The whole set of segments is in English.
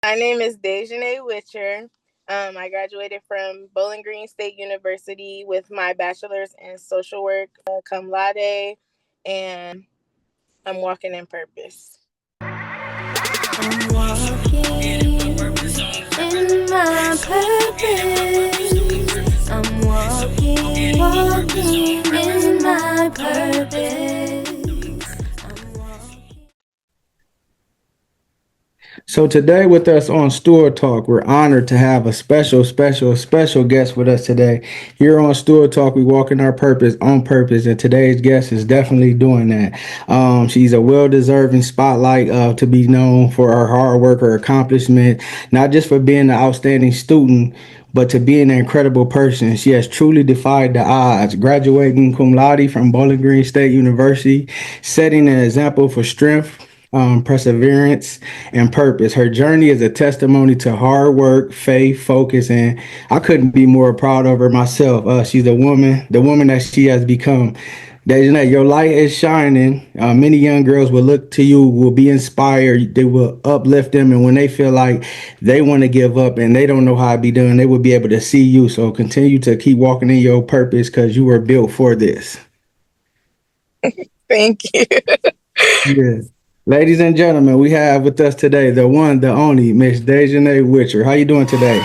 My name is Dejanay Witcher. I graduated from Bowling Green State University with my bachelor's in social work, cum laude, and I'm walking in purpose. I'm walking in my purpose. I'm walking in my purpose. So today with us on Stool Talk, we're honored to have a special guest with us today. Here on Stool Talk, we walk in our purpose on purpose, and today's guest is definitely doing that. She's a well-deserving spotlight to be known for her hard work, her accomplishment, not just for being an outstanding student, but to be an incredible person. She has truly defied the odds, graduating cum laude from Bowling Green State University, setting an example for strength, perseverance, and purpose. Her journey is a testimony to hard work, faith, focus, and I couldn't be more proud of her myself. She's the woman that she has become. That your light is shining. Many young girls will look to you, will be inspired. They will uplift them, and when they feel like they want to give up and they don't know how to be done, they will be able to see you. So continue to keep walking in your purpose because you were built for this. Thank you. Yeah. Ladies and gentlemen, we have with us today the one, the only Miss Dejanay Witcher. How you doing today?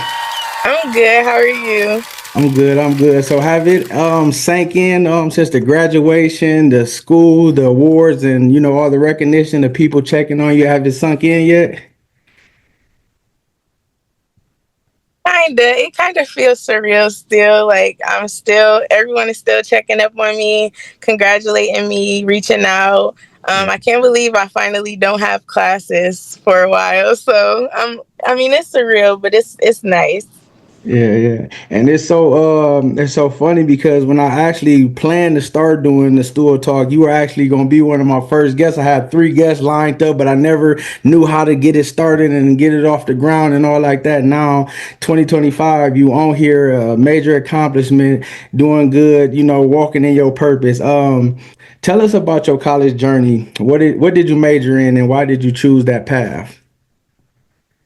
I'm good. How are you? I'm good. I'm good. So have it sank in since the graduation, the school, the awards, and all the recognition, the people checking on you. Have it sunk in yet? Kinda. It kind of feels surreal still. Like everyone is still checking up on me, congratulating me, reaching out. I can't believe I finally don't have classes for a while. So I mean, it's surreal, but it's nice. Yeah, yeah. And it's so funny because when I actually planned to start doing the stool talk, you were actually gonna be one of my first guests. I had three guests lined up, but I never knew how to get it started and get it off the ground and all like that. Now, 2025, you on here, major accomplishment, doing good, walking in your purpose. Tell us about your college journey. What did you major in and why did you choose that path?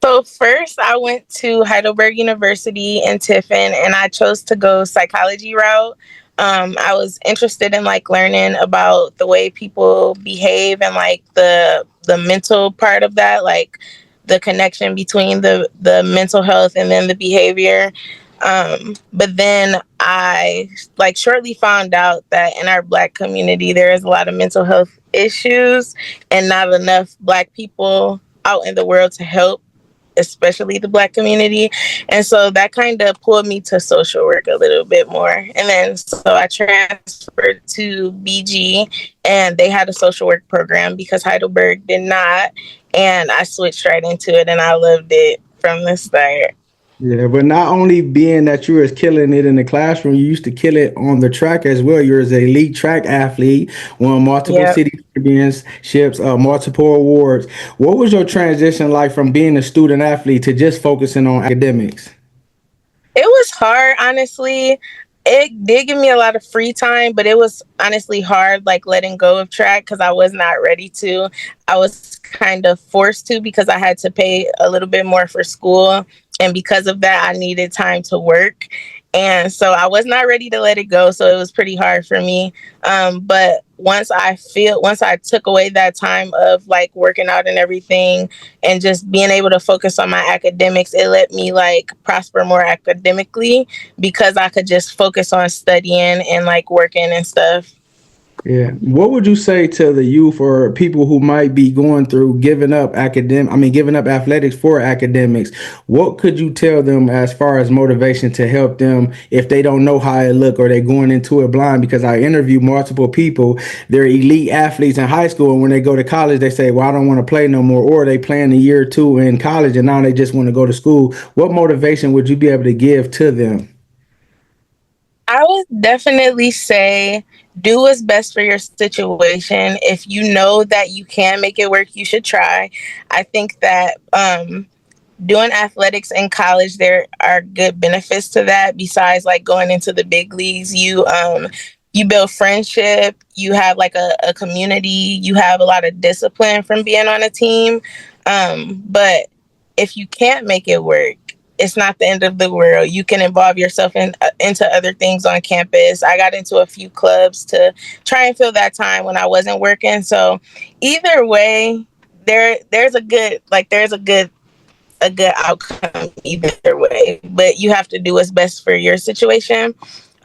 So first, I went to Heidelberg University in Tiffin, and I chose to go psychology route. I was interested in like learning about the way people behave and like the mental part of that, like the connection between the mental health and then the behavior. But then I like shortly found out that in our Black community there is a lot of mental health issues and not enough Black people out in the world to help, especially the Black community. And so that kind of pulled me to social work a little bit more. And then so I transferred to BG and they had a social work program because Heidelberg did not. And I switched right into it and I loved it from the start. Yeah, but not only being that you was killing it in the classroom, you used to kill it on the track as well. You're an elite track athlete, won multiple Yeah. city championships, multiple awards. What was your transition like from being a student athlete to just focusing on academics? It was hard, honestly. It did give me a lot of free time, but it was honestly hard, like letting go of track because I was not ready to. I was kind of forced to because I had to pay a little bit more for school. And because of that, I needed time to work. And so I was not ready to let it go. So it was pretty hard for me. But once I took away that time of like working out and everything, and just being able to focus on my academics, it let me like prosper more academically because I could just focus on studying and like working and stuff. Yeah. What would you say to the youth or people who might be going through giving up athletics for academics? What could you tell them as far as motivation to help them if they don't know how it look or they're going into it blind? Because I interview multiple people, they're elite athletes in high school, and when they go to college, they say, "Well, I don't want to play no more," or they play in a year or two in college, and now they just want to go to school. What motivation would you be able to give to them? I would definitely say do what's best for your situation. If you know that you can make it work, you should try. I think that doing athletics in college, there are good benefits to that. Besides, like going into the big leagues, you build friendship. You have like a community. You have a lot of discipline from being on a team. But if you can't make it work, it's not the end of the world. You can involve yourself into other things on campus. I got into a few clubs to try and fill that time when I wasn't working. So either way, there's a good, like there's a good outcome either way. But you have to do what's best for your situation.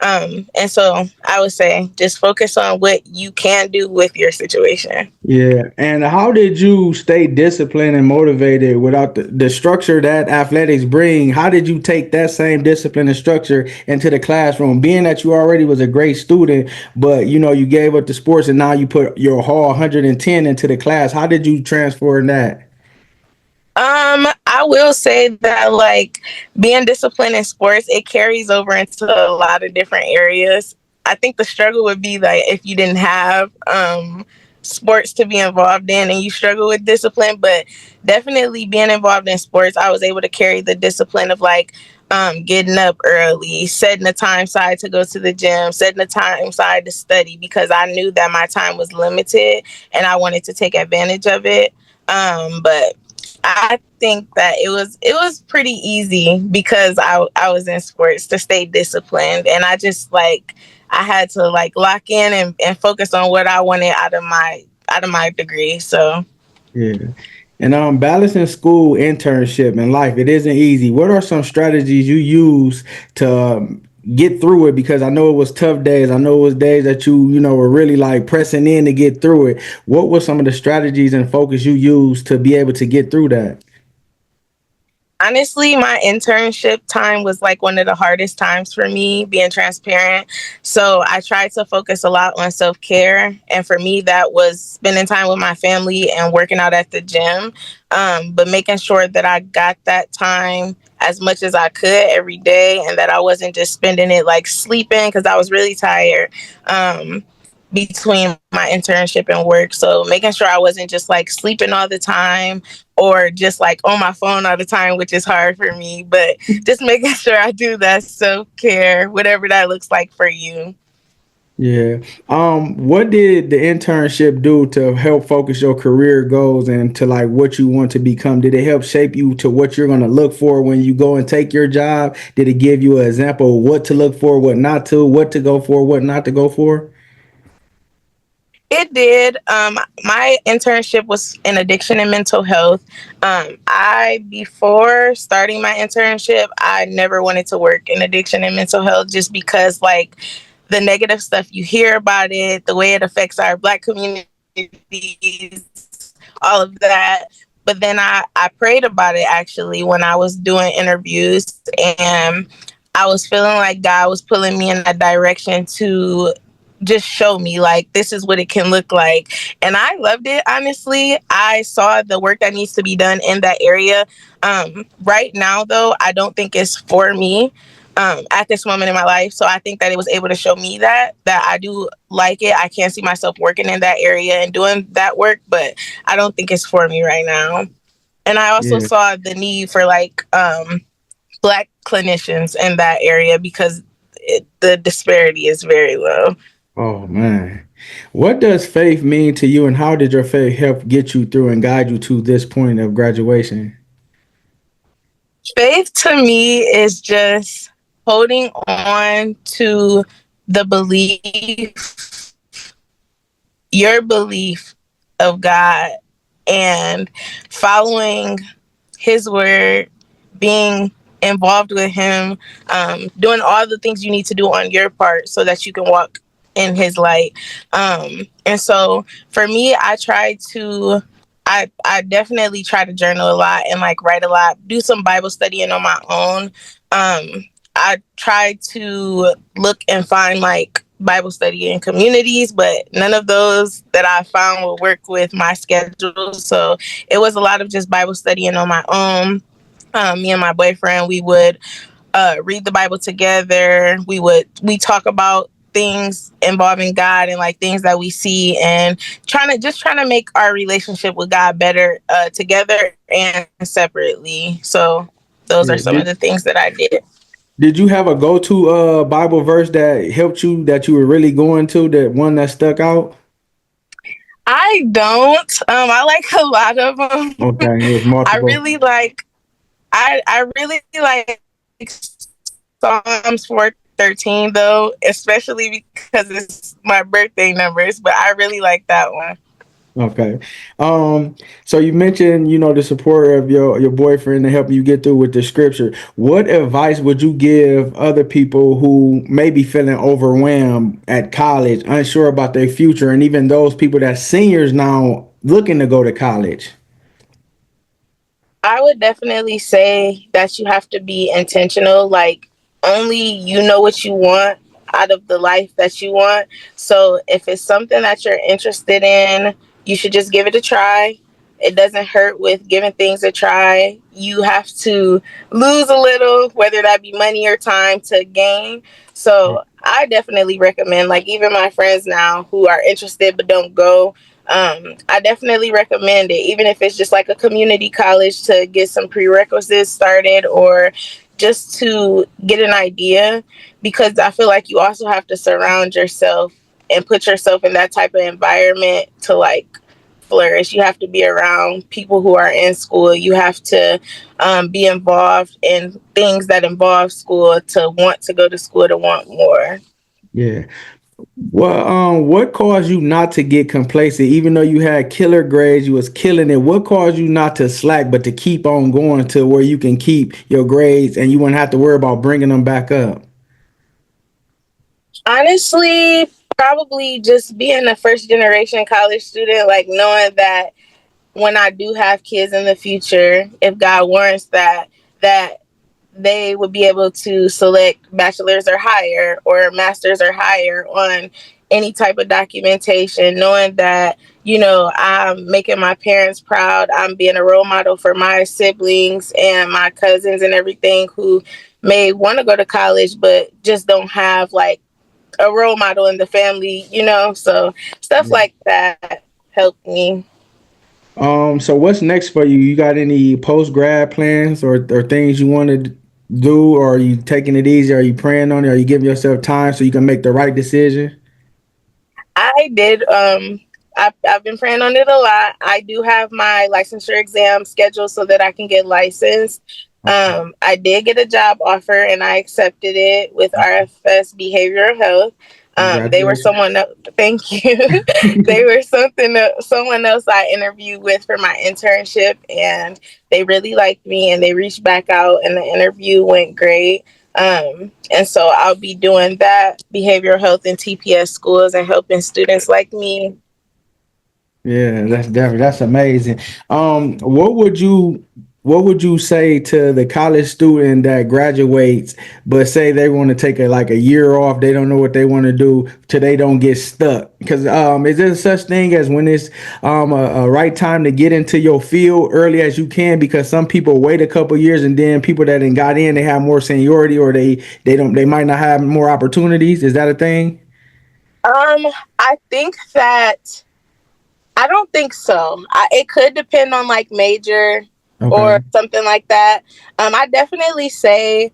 And so I would say just focus on what you can do with your situation. Yeah. And how did you stay disciplined and motivated without the structure that athletics bring? How did you take that same discipline and structure into the classroom? Being that you already was a great student, but you know, you gave up the sports and now you put your whole 110 into the class. How did you transfer that? I will say that like being disciplined in sports, it carries over into a lot of different areas. I think the struggle would be like if you didn't have sports to be involved in and you struggle with discipline, but definitely being involved in sports, I was able to carry the discipline of like getting up early, setting a time aside to go to the gym, setting a time aside to study because I knew that my time was limited and I wanted to take advantage of it. But I think that it was pretty easy because I was in sports to stay disciplined and I just like I had to like lock in and focus on what I wanted out of my degree. So Yeah. And balancing school, internship, and life, it isn't easy. What are some strategies you use to get through it? Because I know it was tough days. I know it was days that you know, were really like pressing in to get through it. What were some of the strategies and focus you used to be able to get through that? honestly, my internship time was like one of the hardest times for me, being transparent. So I tried to focus a lot on self care. And for me, that was spending time with my family and working out at the gym. But making sure that I got that time as much as I could every day and that I wasn't just spending it like sleeping because I was really tired. Between my internship and work. So making sure I wasn't just like sleeping all the time or just like on my phone all the time, which is hard for me, but just making sure I do that self care, whatever that looks like for you. Yeah. What did the internship do to help focus your career goals and to like what you want to become? Did it help shape you to what you're gonna look for when you go and take your job? Did it give you an example of what to look for, what not to, what to go for, what not to go for? It did. My internship was in addiction and mental health. Before starting my internship, I never wanted to work in addiction and mental health just because, like, the negative stuff you hear about it, the way it affects our Black communities, all of that. But then I prayed about it actually when I was doing interviews, and I was feeling like God was pulling me in that direction to just show me like this is what it can look like. And I loved it. Honestly, I saw the work that needs to be done in that area. Right now though, I don't think it's for me at this moment in my life. So I think that it was able to show me that I do like it. I can see myself working in that area and doing that work, but I don't think it's for me right now. And I also Yeah. saw the need for like Black clinicians in that area because the disparity is very low. Oh man. What does faith mean to you and how did your faith help get you through and guide you to this point of graduation? Faith to me is just holding on to the belief, your belief of God, and following His word, being involved with Him, doing all the things you need to do on your part so that you can walk in His light. And so for me, I definitely try to journal a lot and like write a lot, do some Bible studying on my own. I try to look and find like Bible study in communities, but none of those that I found will work with my schedule. So it was a lot of just Bible studying on my own. Me and my boyfriend, we would read the Bible together. We talk about things involving God and like things that we see and trying to make our relationship with God better together and separately. So those are Yeah. some of the things that I did. Did you have a go-to Bible verse that helped you that you were really going to, that one that stuck out? I don't. I like a lot of them. Okay, it was I multiple. really like. I really like Psalms 413 though, especially because it's my birthday numbers. But I really like that one. Okay. So you mentioned, the support of your boyfriend to help you get through with the scripture. What advice would you give other people who may be feeling overwhelmed at college, unsure about their future, and even those people that seniors now looking to go to college? I would definitely say that you have to be intentional. Like, only you know what you want out of the life that you want. So, if it's something that you're interested in, you should just give it a try. It doesn't hurt with giving things a try. You have to lose a little, whether that be money or time, to gain. So, I definitely recommend, like, even my friends now who are interested but don't go, I definitely recommend it, even if it's just like a community college to get some prerequisites started or just to get an idea. Because I feel like you also have to surround yourself and put yourself in that type of environment to like flourish. You have to be around people who are in school. You have to be involved in things that involve school to want to go to school, to want more. Yeah. Well, what caused you not to get complacent, even though you had killer grades, you was killing it? What caused you not to slack, but to keep on going to where you can keep your grades and you wouldn't have to worry about bringing them back up? Honestly, probably just being a first generation college student, like knowing that when I do have kids in the future, if God warrants that, that they would be able to select bachelor's or higher or master's or higher on any type of documentation, knowing that, I'm making my parents proud. I'm being a role model for my siblings and my cousins and everything who may want to go to college, but just don't have like a role model in the family. So stuff like that helped me. So what's next for you? You got any post grad plans or things you want to do, or are you taking it easy? Are you praying on it? Are you giving yourself time so you can make the right decision? I did. I've been praying on it a lot. I do have my licensure exam scheduled so that I can get licensed. Okay. I did get a job offer and I accepted it with RFS Behavioral Health. They were Congratulations. someone else. Thank you. They were someone else I interviewed with for my internship, and they really liked me, and they reached back out, and the interview went great. And so I'll be doing that behavioral health in TPS schools and helping students like me. Yeah, that's amazing. What would you say to the college student that graduates but say they want to take a year off, they don't know what they want to do till they don't get stuck? Because is there such thing as when it's a right time to get into your field early as you can? Because some people wait a couple years and then people that ain't got in, they have more seniority or they might not have more opportunities. Is that a thing? Um, I think that I don't think so. It could depend on like major or Okay. something like that. I definitely say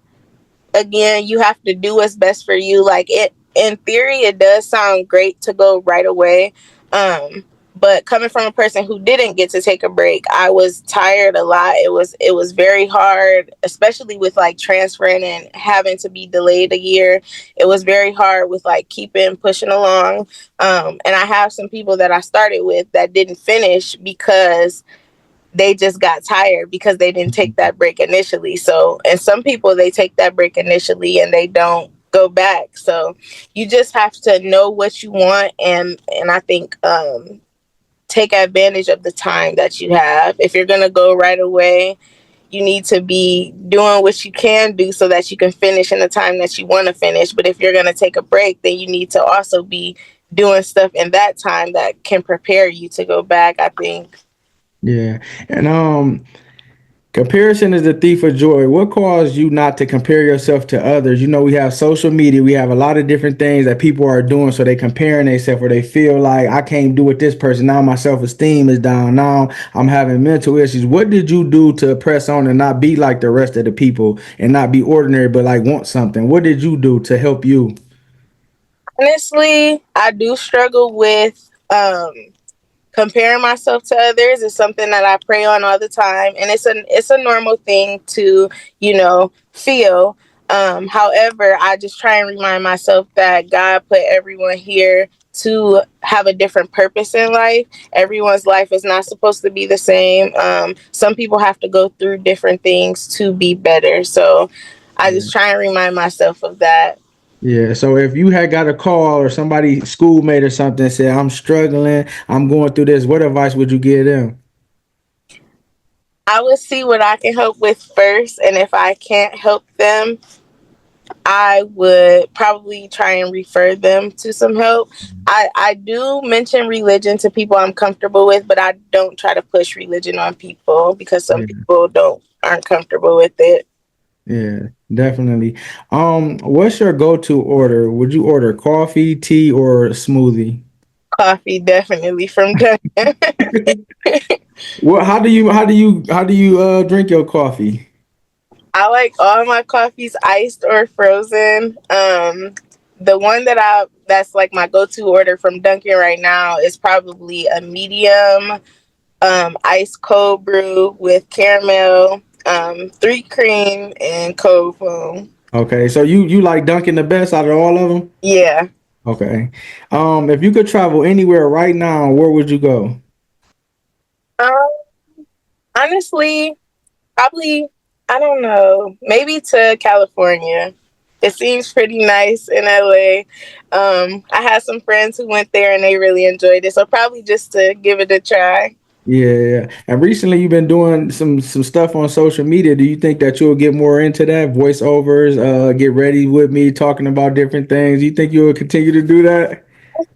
again, you have to do what's best for you. Like it in theory, it does sound great to go right away. Um, but coming from a person who didn't get to take a break, I was tired a lot. It was very hard, especially with like transferring and having to be delayed a year. It was very hard with like keeping pushing along. And I have some people that I started with that didn't finish because they just got tired because they didn't take that break initially. So, and some people they take that break initially and they don't go back. So, you just have to know what you want, and I think take advantage of the time that you have. If you're gonna go right away, you need to be doing what you can do so that you can finish in the time that you want to finish. But if you're gonna take a break, then you need to also be doing stuff in that time that can prepare you to go back, I think. Yeah. And comparison is the thief of joy. What caused you not to compare yourself to others? We have social media, we have a lot of different things that people are doing, so they comparing themselves where they feel like I can't do what this person. Now my self esteem is down. Now I'm having mental issues. What did you do to press on and not be like the rest of the people and not be ordinary, but like want something? What did you do to help you? Honestly, I do struggle with comparing myself to others is something that I pray on all the time, and it's a normal thing to feel. However, I just try and remind myself that God put everyone here to have a different purpose in life. Everyone's life is not supposed to be the same. Some people have to go through different things to be better. So I Yeah. just try and remind myself of that. Yeah. So if you had got a call or somebody schoolmate or something said, I'm struggling, I'm going through this, what advice would you give them? I would see what I can help with first, and if I can't help them, I would probably try and refer them to some help. I do mention religion to people I'm comfortable with, but I don't try to push religion on people because some Yeah. people don't aren't comfortable with it. Yeah, definitely. What's your go-to order? Would you order coffee, tea, or smoothie? Coffee definitely from Dunkin'. What? How do you drink your coffee? I like all my coffees iced or frozen. The one that's like my go-to order from Dunkin' right now is probably a medium ice cold brew with caramel, three cream, and cold foam. Okay, so you like Dunkin' the best out of all of them? Yeah. Okay. If you could travel anywhere right now, where would you go? Um, Honestly, probably, I don't know, maybe to California. It seems pretty nice in LA. I had some friends who went there and they really enjoyed it. So probably just to give it a try. Yeah, yeah. And recently you've been doing some stuff on social media. Do you think that you'll get more into that? Voiceovers, get ready with me, talking about different things. You think you'll continue to do that?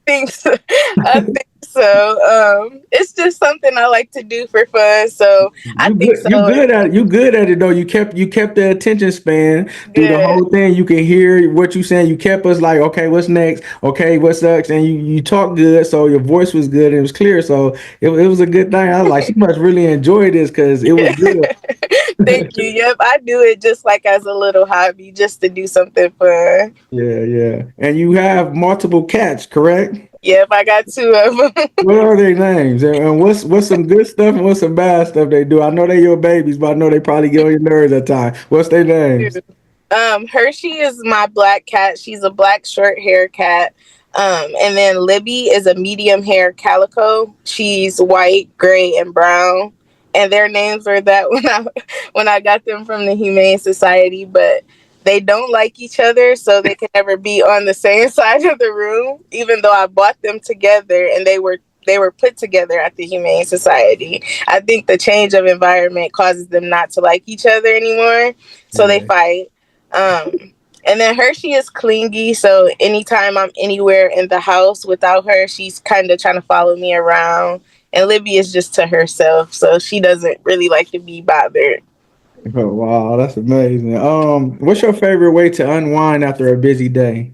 Think so. I think so. It's just something I like to do for fun. So I You think good. You so. good at it. You good at it though. You kept the attention span through the Good. whole thing. You can hear what you saying. You kept us like, okay, what's next? Okay, what's next? And you talk good, so your voice was good and it was clear. So it was a good thing. I was like, she must really enjoy this because it was good. Thank you. Yep, I do it just like as a little hobby, just to do something fun. Yeah, yeah. And you have multiple cats, correct? Yep, I got two of them. What are their names? And what's some good stuff and what's some bad stuff they do? I know they your babies, but I know they probably get on your nerves at times. What's their names? Hershey is my black cat. She's a black short hair cat. And then Libby is a medium hair calico. She's white, gray, and brown. And their names were that when I got them from the Humane Society, but they don't like each other, so they can never be on the same side of the room. Even though I bought them together, and they were put together at the Humane Society. I think the change of environment causes them not to like each other anymore, so they Yeah. fight. Um, and then Hershey is clingy, so anytime I'm anywhere in the house without her, she's kind of trying to follow me around. And Libby is just to herself, so she doesn't really like to be bothered. Oh, wow, that's amazing. What's your favorite way to unwind after a busy day?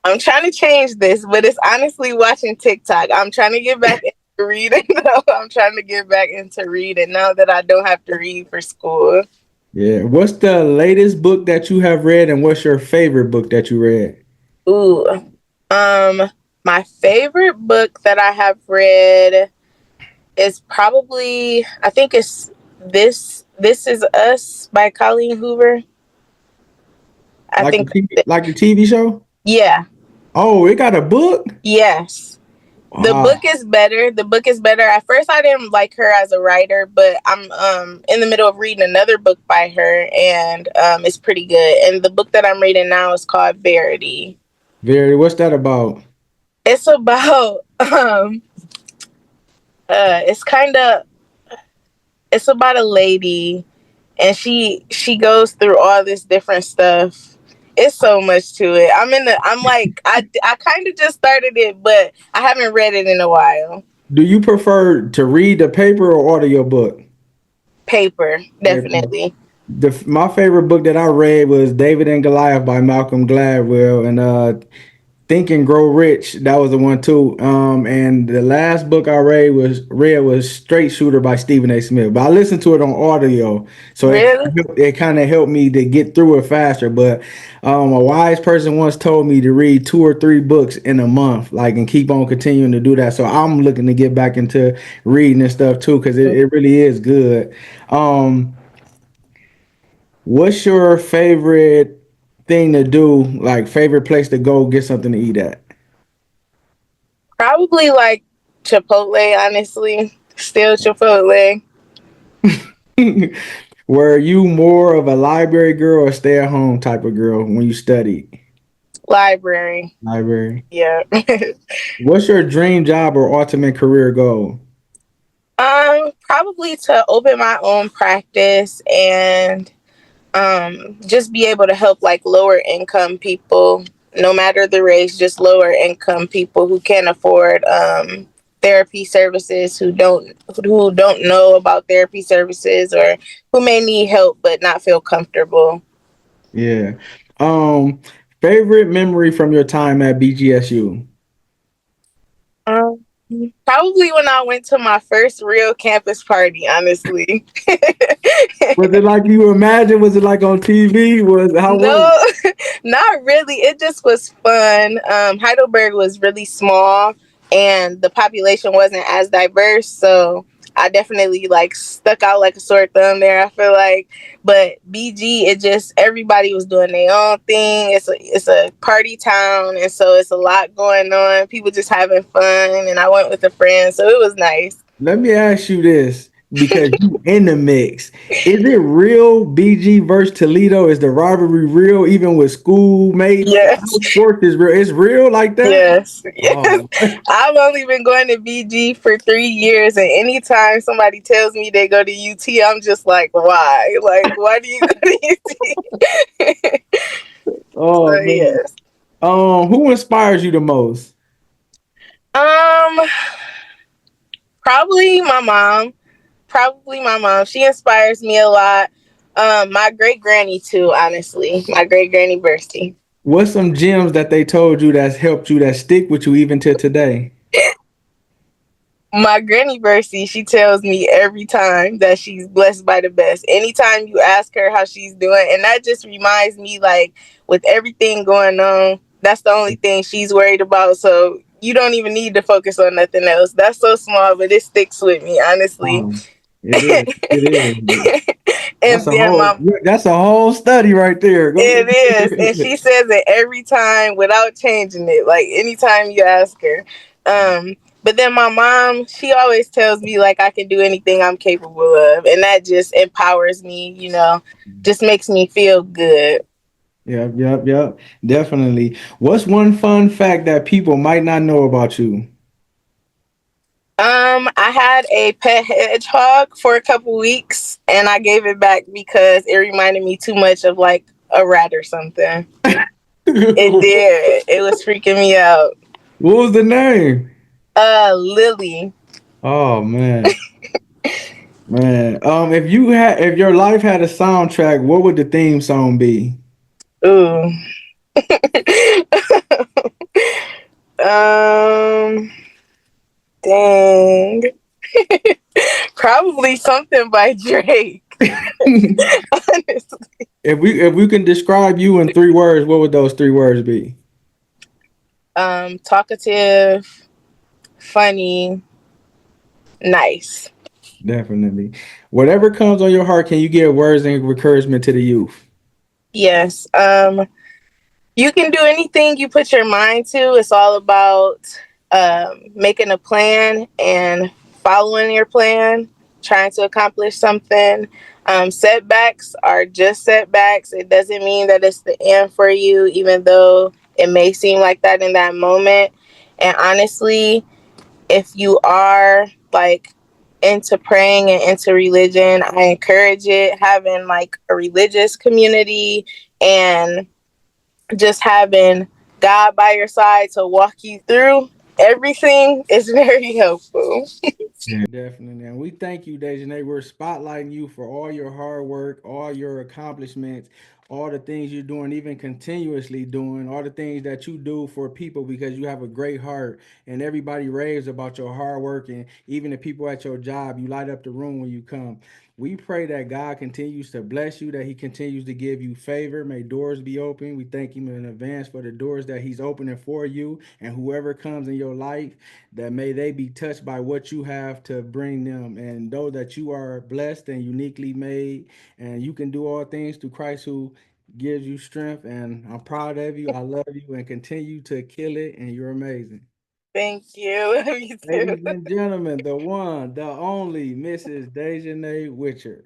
I'm trying to change this, but it's honestly watching TikTok. I'm trying to get back into reading. Though. I'm trying to get back into reading now that I don't have to read for school. Yeah. What's the latest book that you have read, and what's your favorite book that you read? Ooh, um, my favorite book that I have read is probably I think it's This Is Us by Colleen Hoover. I Like think like the TV show? yeah, Oh, it got a book? yes. The book Wow. is better. The book is better. At first I didn't like her as a writer, but I'm in the middle of reading another book by her and it's pretty good. And the book that I'm reading now is called Verity. Very. What's that about? It's about it's kind of it's about a lady and she goes through all this different stuff. It's so much to it. I'm like I kind of just started it, but I haven't read it in a while. Do you prefer to read the paper or order your book? Paper, Paper. definitely. My favorite book that I read was David and Goliath by Malcolm Gladwell, and Think and Grow Rich. That was the one too. And the last book I read was Straight Shooter by Stephen A. Smith. But I listened to it on audio, so Really? it kind of helped me to get through it faster. But a wise person once told me to read 2 or 3 books in a month, like, and keep on continuing to do that. So I'm looking to get back into reading and stuff too, because it really is good. Um, what's your favorite thing to do? Like favorite place to go get something to eat at? Probably like Chipotle, honestly. Still Chipotle. Were you more of a library girl or stay at home type of girl when you studied? Library. Library. Yeah. What's your dream job or ultimate career goal? Probably to open my own practice and just be able to help like lower income people, no matter the race, just lower income people who can't afford therapy services, who don't know about therapy services, or who may need help but not feel comfortable. Yeah. Um, favorite memory from your time at BGSU? Um, Probably when I went to my first real campus party, honestly. Was it like you imagine? Was it like on TV? Was how was it? No, not really. It just was fun. Heidelberg was really small and the population wasn't as diverse. So I definitely like stuck out like a sore thumb there, I feel like. But BG, it just, everybody was doing their own thing. It's a party town. And so it's a lot going on. People just having fun. And I went with a friend. So it was nice. Let me ask you this because you in the mix. Is it real BG versus Toledo? Is the rivalry real even with schoolmates? Yes. How sports is real? It's real like that? Yes, yes. Oh, I've only been going to BG for 3 years, and anytime somebody tells me they go to UT, I'm just like, why? Like, why do you go to UT? So oh man. yes. Who inspires you the most? Um, Probably my mom. Probably my mom. She inspires me a lot. My great granny too. Honestly, my great granny Bertie. What's some gems that they told you that's helped you that stick with you even to today? My granny Bercy, she tells me every time that she's blessed by the best. Anytime you ask her how she's doing, and that just reminds me, like, with everything going on, that's the only thing she's worried about. So you don't even need to focus on nothing else. That's so small, but it sticks with me, honestly. Um, it is. It is. That's And a then whole. my That's a whole study right there. Go. It is. And she says it every time without changing it. Like anytime you ask her. But then my mom, she always tells me like I can do anything I'm capable of. And that just empowers me, just makes me feel good. Yep, yep, yep. Definitely. What's one fun fact that people might not know about you? I had a pet hedgehog for a couple weeks and I gave it back because it reminded me too much of like a rat or something. It What did. It was freaking me out. was the name? Lily. Oh man, man. If your life had a soundtrack, what would the theme song be? Ooh. um, Dang. Probably something by Drake. Honestly. If we can describe you in 3 words, what would those 3 words be? Talkative, funny, nice. Definitely. Whatever comes on your heart, can you give words and encouragement to the youth? Yes. You can do anything you put your mind to. It's all about making a plan and following your plan, trying to accomplish something. Setbacks are just setbacks. It doesn't mean that it's the end for you, even though it may seem like that in that moment. And honestly, if you are like into praying and into religion, I encourage it. Having like a religious community and just having God by your side to walk you through. everything is very helpful. Yeah, definitely. And we thank you, Dejanay. We're spotlighting you for all your hard work, all your accomplishments, all the things you're doing, even continuously doing, all the things that you do for people because you have a great heart. And everybody raves about your hard work. And even the people at your job, you light up the room when you come. We pray that God continues to bless you, that He continues to give you favor. May doors be open. We thank Him in advance for the doors that He's opening for you and whoever comes in your life, that may they be touched by what you have to bring them, and know that you are blessed and uniquely made, and you can do all things through Christ who gives you strength. And I'm proud of you. I love you, and continue to kill it. And you're amazing. Thank you. You too. Ladies and gentlemen, the one, the only Mrs. Dejanay Witcher.